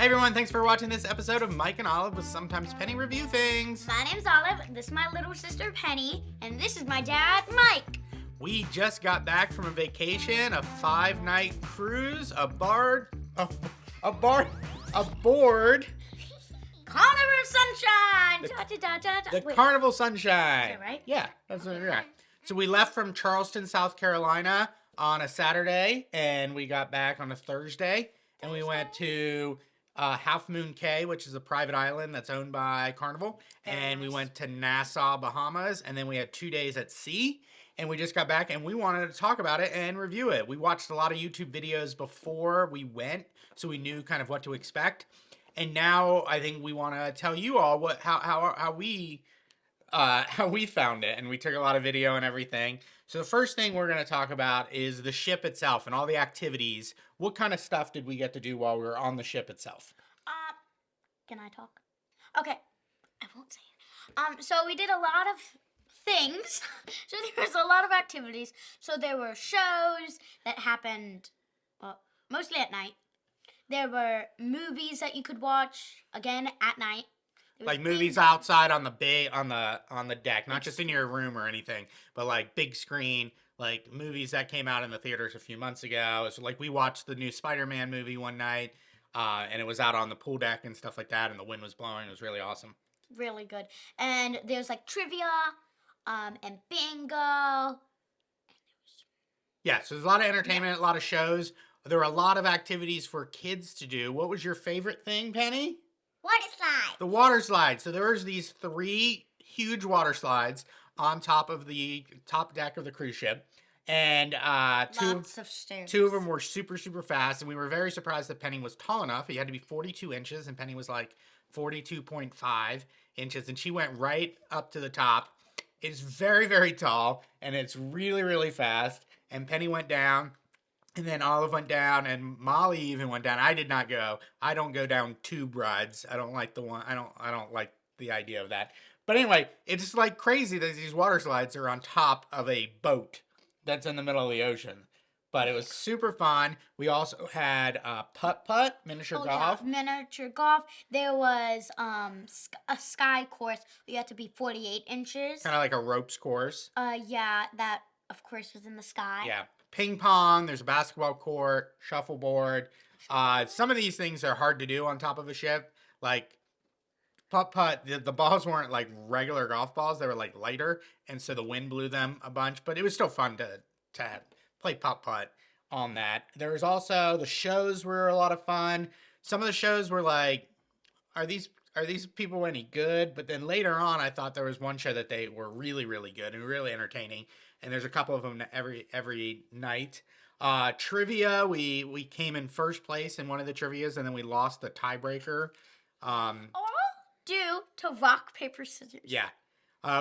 Hey everyone, thanks for watching this episode of Mike and Olive with Sometimes Penny Review Things. My name's Olive, this is my little sister Penny, and this is my dad, Mike. We just got back from a vacation, a 5-night cruise, aboard Carnival Sunshine! the Carnival Sunshine. Is that right? Yeah, that's right. So we left from Charleston, South Carolina on a Saturday, and we got back on a Thursday, and we went to Moon Cay, which is a private island that's owned by Carnival, and we went to Nassau, Bahamas, and then we had 2 days at sea, and we just got back, and we wanted to talk about it and review it. We watched a lot of YouTube videos before we went, so we knew kind of what to expect, and now I think we want to tell you all how we found it, and we took a lot of video and everything. So the first thing we're going to talk about is the ship itself and all the activities. What kind of stuff did we get to do while we were on the ship itself? Can I talk? Okay, I won't say it. So we did a lot of things. So there was a lot of activities. So there were shows that happened, mostly at night. There were movies that you could watch, again, at night. Like movies outside on the deck, not just in your room or anything, but like big screen, like movies that came out in the theaters a few months ago. So like we watched the new Spider-Man movie one night, and it was out on the pool deck and stuff like that, and the wind was blowing. It was really awesome. Really good. And there's like trivia, and bingo. Yeah, so there's a lot of entertainment, a lot of shows. There were a lot of activities for kids to do. What was your favorite thing, Penny? Water slide. The water slide. So there was these 3 huge water slides on top of the top deck of the cruise ship. And Lots of stairs. 2 of them were super, super fast. And we were very surprised that Penny was tall enough. He had to be 42 inches, and Penny was like 42.5 inches. And she went right up to the top. It's very, very tall, and it's really, really fast. And Penny went down. And then Olive went down, and Molly even went down. I did not go. I don't go down tube rides. I don't like I don't like the idea of that. But anyway, it's just like crazy that these water slides are on top of a boat that's in the middle of the ocean. But it was super fun. We also had putt-putt, miniature golf. Yeah, miniature golf. There was a sky course. You had to be 48 inches. Kind of like a ropes course. Yeah, that, of course, was in the sky. Yeah. Ping pong, there's a basketball court, shuffleboard. Some of these things are hard to do on top of a ship. Like putt-putt, the balls weren't like regular golf balls. They were like lighter, and so the wind blew them a bunch. But it was still fun to play putt-putt on that. There was also, the shows were a lot of fun. Some of the shows were like, are these people any good? But then later on, I thought there was one show that they were really, really good and really entertaining. And there's a couple of them every night. Trivia, we came in first place in one of the trivias, and then we lost the tiebreaker. All due to rock, paper, scissors. Yeah.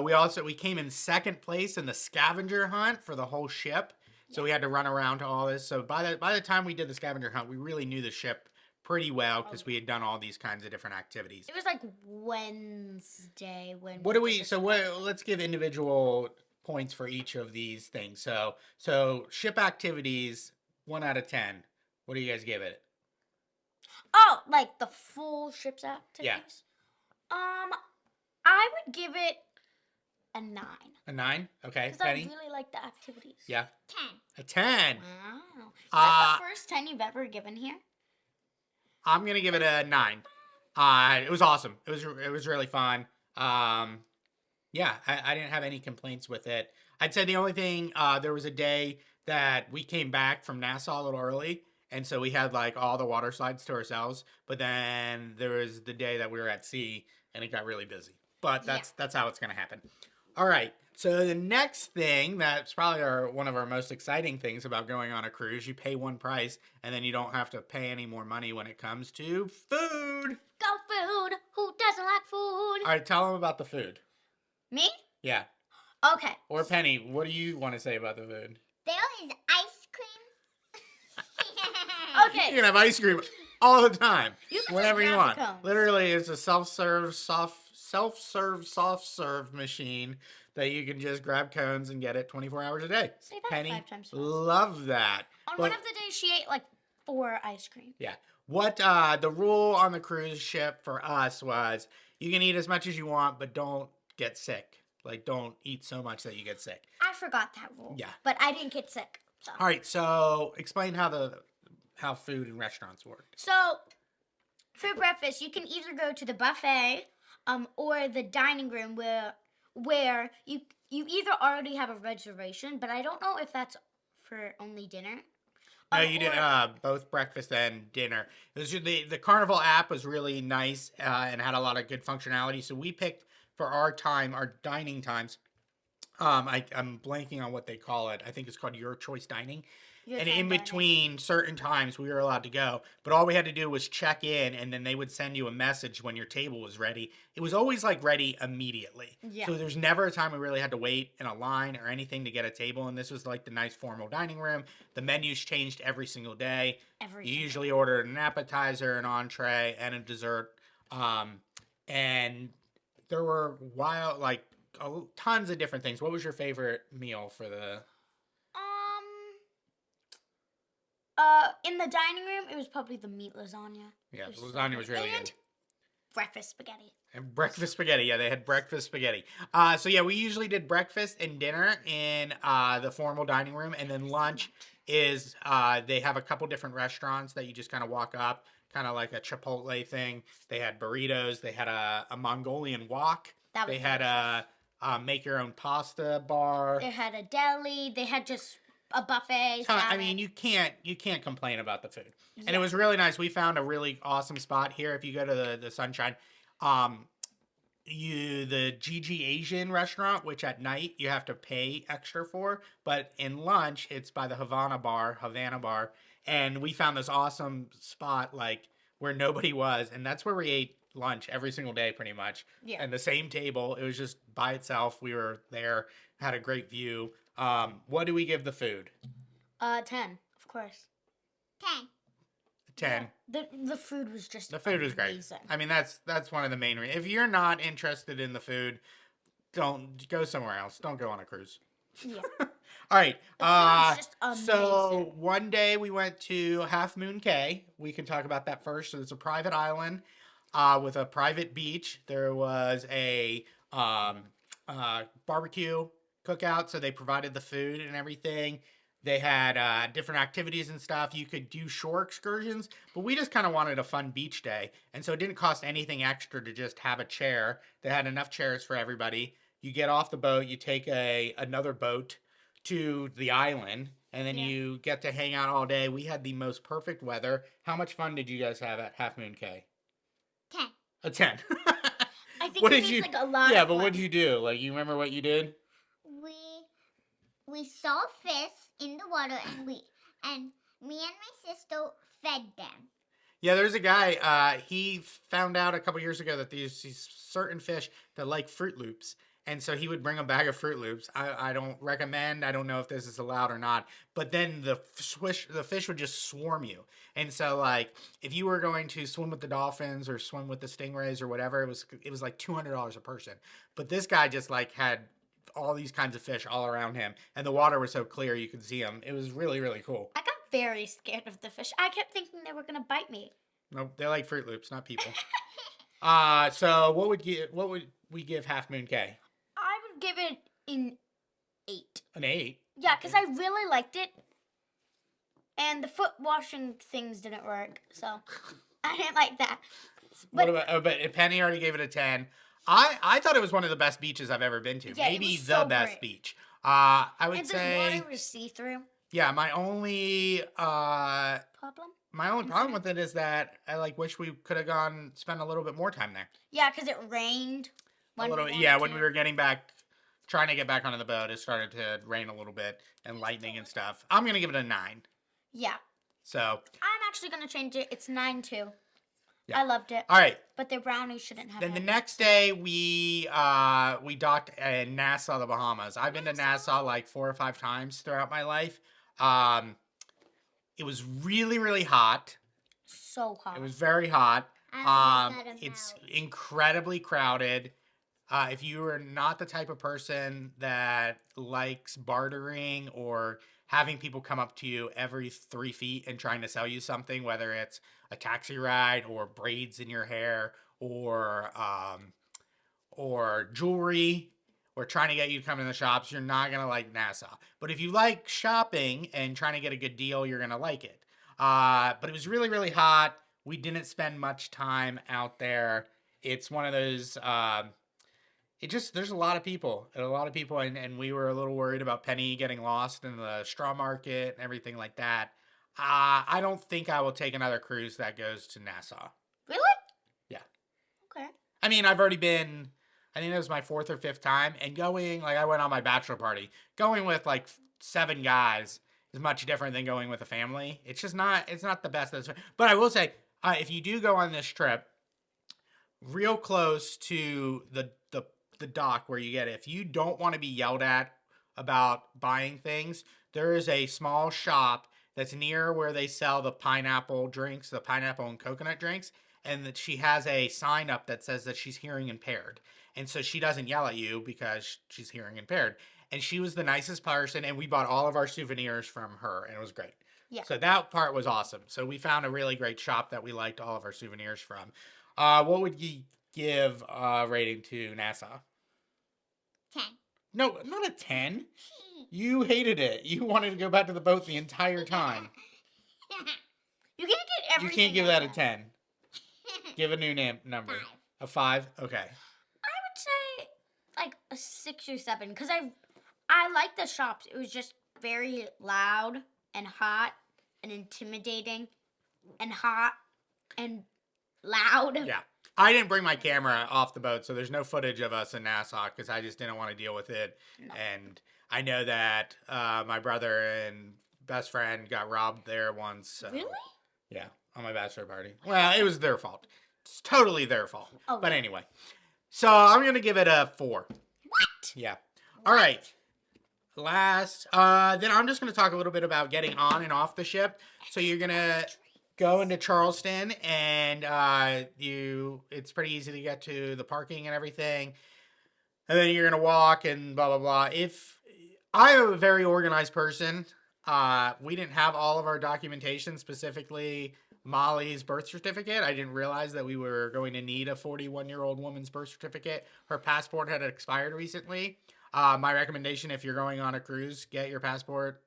We came in second place in the scavenger hunt for the whole ship. So we had to run around to all this. So by the time we did the scavenger hunt, we really knew the ship pretty well because we had done all these kinds of different activities. It was like Wednesday when. Let's give individual points for each of these things. So ship activities, 1 out of 10. What do you guys give it? Oh, like the full ship's activities? Yeah. I would give it a 9. A 9? Okay. Because I Penny? really like the activities. Yeah. 10. A 10. Wow. Is that the first 10 you've ever given here? I'm gonna give it a 9. It was awesome. It was really fun. Yeah, I didn't have any complaints with it. I'd say the only thing, there was a day that we came back from Nassau a little early, and so we had like all the water slides to ourselves. But then there was the day that we were at sea, and it got really busy. But that's how it's gonna happen. All right. So the next thing that's probably one of our most exciting things about going on a cruise, you pay one price, and then you don't have to pay any more money when it comes to food. Go food! Who doesn't like food? All right, tell them about the food. Me? Yeah. Okay. Or Penny, what do you want to say about the food? There is ice cream. Okay. You can have ice cream all the time, You can whenever just you grab want. the cones. Literally, it's a self-serve soft-serve machine that you can just grab cones and get it 24 hours a day. Say that Penny, 5 times fast. love that. On one of the days, she ate like 4 ice cream. Yeah. What the rule on the cruise ship for us was you can eat as much as you want, but don't get sick. Like, don't eat so much that you get sick. I forgot that rule. Yeah. But I didn't get sick. So. All right, so explain how food in restaurants work. So, for breakfast, you can either go to the buffet, or the dining room where you either already have a reservation, but I don't know if that's for only dinner. No, you did both breakfast and dinner. The Carnival app was really nice and had a lot of good functionality. So we picked for our dining times. I'm blanking on what they call it. I think it's called Your Choice Dining. And in between certain times, we were allowed to go. But all we had to do was check in, and then they would send you a message when your table was ready. It was always, like, ready immediately. Yeah. So there's never a time we really had to wait in a line or anything to get a table. And this was, like, the nice formal dining room. The menus changed every single day. You usually ordered an appetizer, an entree, and a dessert. And there were tons of different things. What was your favorite meal for the... In the dining room, it was probably the meat lasagna. Yeah, the lasagna was really good. Breakfast spaghetti. And breakfast spaghetti. Yeah, they had breakfast spaghetti. So yeah, we usually did breakfast and dinner in the formal dining room. And then lunch is they have a couple different restaurants that you just kind of walk up, kind of like a Chipotle thing. They had burritos. They had a Mongolian wok. They had a make your own pasta bar. They had a deli. They had just a buffet. I mean, you can't complain about the food. Yeah. And it was really nice. We found a really awesome spot here. If you go to the Sunshine, the GG Asian restaurant, which at night you have to pay extra for, but in lunch it's by the Havana bar, and we found this awesome spot like where nobody was, and that's where we ate lunch every single day pretty much. Yeah. And the same table, it was just by itself. We were there, had a great view. What do we give the food? 10, of course. 10. Yeah, the food was just was great. I mean, that's one of the main reasons. If you're not interested in the food, don't go somewhere else. Don't go on a cruise. Yeah. All right. Just amazing. So one day we went to Moon Cay. We can talk about that first. So it's a private island with a private beach. There was a barbecue cookout, so they provided the food and everything. They had different activities and stuff. You could do shore excursions, but we just kind of wanted a fun beach day. And so it didn't cost anything extra to just have a chair. They had enough chairs for everybody. You get off the boat, you take another boat to the island, and then you get to hang out all day. We had the most perfect weather. How much fun did you guys have at Moon Cay? 10. A 10. I think it means like a lot of but fun. what did you do? Like, you remember what you did? We saw fish in the water, and me and my sister fed them. Yeah, there's a guy, he found out a couple years ago that these certain fish that like Fruit Loops. And so he would bring a bag of Fruit Loops. I don't recommend, I don't know if this is allowed or not, but then the fish would just swarm you. And so, like, if you were going to swim with the dolphins or swim with the stingrays or whatever, it was like $200 a person. But this guy just, like, had all these kinds of fish all around him, and the water was so clear you could see them. It was really, really cool. I got very scared of the fish. I kept thinking they were gonna bite me. Nope, they like Fruit Loops, not people. So what would we give Moon Cay? I would give it an 8. An 8? Yeah, because I really liked it, and the foot washing things didn't work, so I didn't like that. But Penny already gave it a 10. I thought it was one of the best beaches I've ever been to. Yeah, maybe the so best great. beach. I would say. And the water was see-through. Yeah, my only problem with it is that I wish we could have spent a little bit more time there. Yeah, because it rained. When we were getting back, trying to get back onto the boat, it started to rain a little bit and lightning and stuff. I'm gonna give it a 9. Yeah. So. I'm actually gonna change it. It's 9 too. Yeah. I loved it. All right. But the brownies shouldn't have. Then the next day we docked in Nassau, the Bahamas. I've been to Nassau like 4 or 5 times throughout my life. It was really, really hot. So hot. It was very hot. It's incredibly crowded. If you are not the type of person that likes bartering or having people come up to you every 3 feet and trying to sell you something, whether it's a taxi ride or braids in your hair or jewelry or trying to get you to come in the shops, you're not going to like Nassau. But if you like shopping and trying to get a good deal, you're going to like it. But it was really, really hot. We didn't spend much time out there. It's one of those, there's a lot of people, and we were a little worried about Penny getting lost in the straw market and everything like that. I don't think I will take another cruise that goes to Nassau. Really? Yeah. Okay. I mean, I've already been, I think it was my 4th or 5th time, and going, like I went on my bachelor party, going with like 7 guys is much different than going with a family. It's just not, it's not the best. But I will say, if you do go on this trip, real close to the dock where you get it, if you don't want to be yelled at about buying things, there is a small shop that's near where they sell the pineapple drinks, the pineapple and coconut drinks, and that she has a sign up that says that she's hearing impaired. And so she doesn't yell at you because she's hearing impaired. And she was the nicest person, and we bought all of our souvenirs from her, and it was great. Yeah. So that part was awesome. So we found a really great shop that we liked all of our souvenirs from. What would you give rating to Nassau? 10. No, not a 10. You hated it. You wanted to go back to the boat the entire time. You can't get everything. You can't give that a like 10. Give a new number. 5. A 5? Okay. I would say like a 6 or 7 because I like the shops. It was just very loud and hot and intimidating and hot and loud. Yeah. I didn't bring my camera off the boat, so there's no footage of us in Nassau because I just didn't want to deal with it. No. And I know that my brother and best friend got robbed there once. So, Really? yeah, on my bachelor party. Well, it was their fault. It's totally their fault. Oh, But yeah. anyway. So I'm going to give it a 4. What? Yeah. All right. Last, then I'm just going to talk a little bit about getting on and off the ship. So you're going to go into Charleston, and it's pretty easy to get to the parking and everything. And then you're going to walk and blah, blah, blah. If I am a very organized person, we didn't have all of our documentation, specifically Molly's birth certificate. I didn't realize that we were going to need a 41-year-old woman's birth certificate. Her passport had expired recently. My recommendation, if you're going on a cruise, get your passport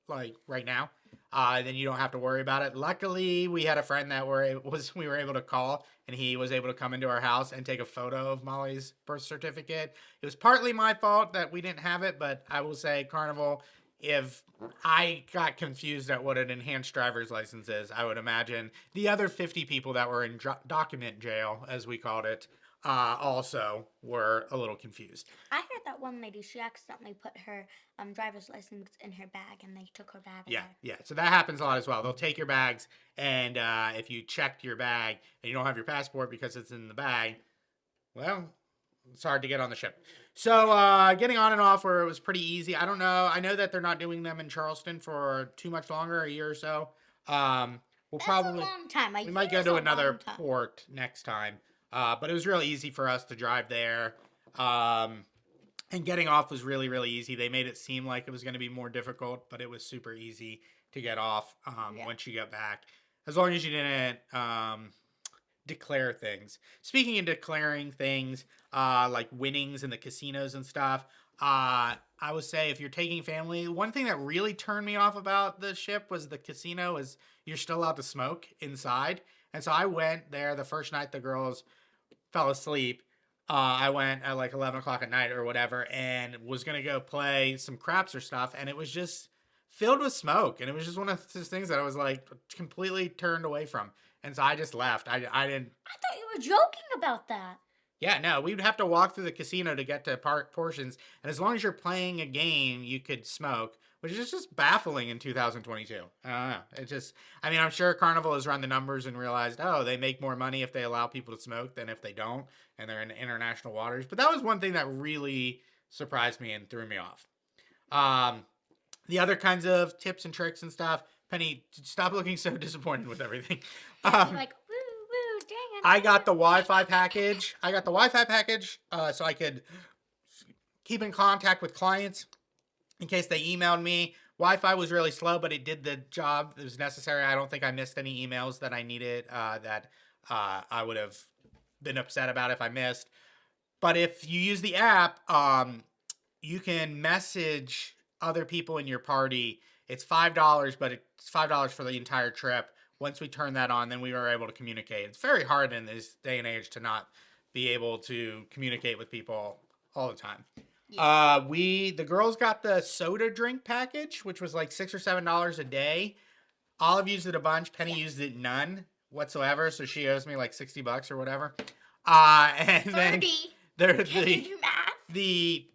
like right now. Then you don't have to worry about it. Luckily, we had a friend that we were able to call, and he was able to come into our house and take a photo of Molly's birth certificate. It was partly my fault that we didn't have it, but I will say, Carnival, if I got confused at what an enhanced driver's license is, I would imagine the other 50 people that were in document jail, as we called it, also were a little confused. I heard that one lady, she accidentally put her driver's license in her bag and they took her bag away. Yeah. So that happens a lot as well. They'll take your bags, and if you checked your bag and you don't have your passport because it's in the bag, well, it's hard to get on the ship. So getting on and off where it was pretty easy. I don't know. I know that they're not doing them in Charleston for too much longer, a year or so. We'll That's probably a long time. we might go to another port next time. But it was real easy for us to drive there. And getting off was really, really easy. They made it seem like it was going to be more difficult, but it was super easy to get off once you got back. As long as you didn't declare things. Speaking of declaring things, like winnings in the casinos and stuff, I would say if you're taking family, one thing that really turned me off about the ship was the casino is you're still allowed to smoke inside. And so I went there the first night the girls fell asleep. I went at like 11 o'clock at night or whatever and was going to go play some craps or stuff. And it was just filled with smoke. And it was just one of those things that I was like completely turned away from. And so I just left. I didn't. I thought you were joking about that. Yeah, no, we would have to walk through the casino to get to portions. And as long as you're playing a game, you could smoke, which is just baffling in 2022. I don't know. It just, I mean, I'm sure Carnival has run the numbers and realized, oh, they make more money if they allow people to smoke than if they don't, and they're in international waters. But that was one thing that really surprised me and threw me off. The other kinds of tips and tricks and stuff, Penny, stop looking so disappointed with everything. You're like, woo, dang it. I got the Wi-Fi package. So I could keep in contact with clients in case they emailed me Wi-Fi was really slow, but it did the job that was necessary. I don't think I missed any emails that I needed that I would have been upset about if I missed. But if you use the app, you can message other people in your party. It's $5, but it's $5 for the entire trip. Once we turned that on, then we were able to communicate. It's very hard in this day and age to not be able to communicate with people all the time. Yeah. The girls got the soda drink package, which was like $6 or $7 a day. Olive used it a bunch. Penny used it none whatsoever, so she owes me like $60 or whatever. And 30. then Can you do math? the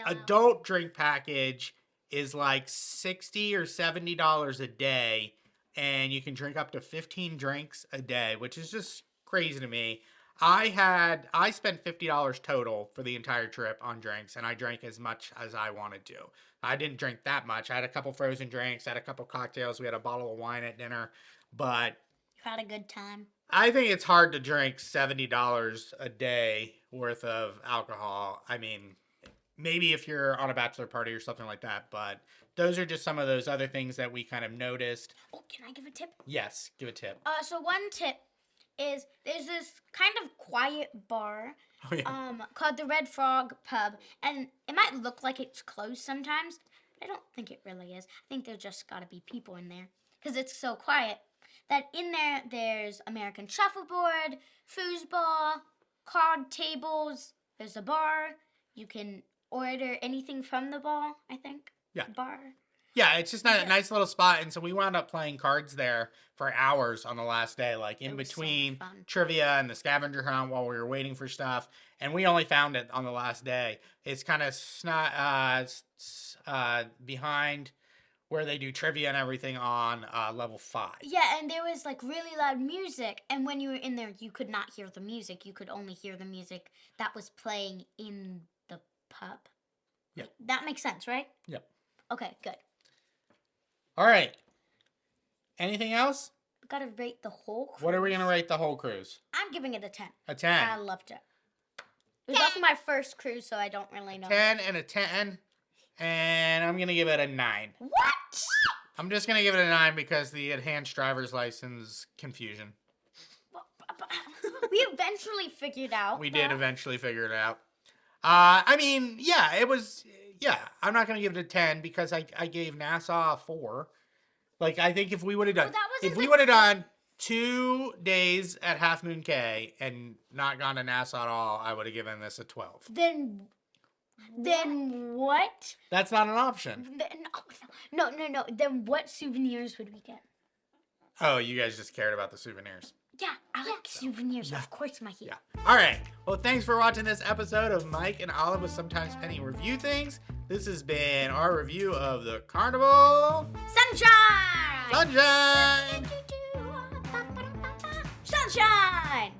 adult drink package is like $60 or $70 a day, and you can drink up to 15 drinks a day, which is just crazy to me. I spent $50 total for the entire trip on drinks, and I drank as much as I wanted to. I didn't drink that much. I had a couple frozen drinks, I had a couple cocktails, we had a bottle of wine at dinner, but You had a good time. I think it's hard to drink $70 a day worth of alcohol. I mean, maybe if you're on a bachelor party or something like that, but those are just some of those other things that we kind of noticed. Oh, can I give a tip? Yes, give a tip. So one tip is there's this kind of quiet bar called the Red Frog Pub, and it might look like it's closed sometimes, but I don't think it really is. I think there's just got to be people in there because it's so quiet that in there there's American shuffleboard, foosball, card tables, there's a bar. You can order anything from the bar, I think. Yeah. Bar. Yeah, it's just a nice little spot, and so we wound up playing cards there for hours on the last day, like in between trivia and the scavenger hunt while we were waiting for stuff, and we only found it on the last day. It's kind of behind where they do trivia and everything on level 5. Yeah, and there was like really loud music, and when you were in there, you could not hear the music. You could only hear the music that was playing in the pub. Yeah. That makes sense, right? Yep. Okay, good. All right. Anything else? We gotta rate the whole cruise. What are we going to rate the whole cruise? I'm giving it a 10. A 10. I loved it. It was also my first cruise, so I don't really know. 10 and a 10. And I'm going to give it a 9. What? I'm just going to give it a 9 because the enhanced driver's license confusion. We eventually figured out. We did eventually figure it out. I mean, yeah, it was... Yeah, I'm not going to give it a 10 because I gave Nassau a 4. Like, I think if we would have done... If we would have done 2 days at Half Moon Cay and not gone to Nassau at all, I would have given this a 12. Then what? That's not an option. No. Then what souvenirs would we get? Oh, you guys just cared about the souvenirs. Yeah, I like souvenirs. Yeah. Of course, Mikey. Yeah. All right. Well, thanks for watching this episode of Mike and Olive with Sometimes Penny Review Things. This has been our review of the Carnival Sunshine! Sunshine! Sunshine!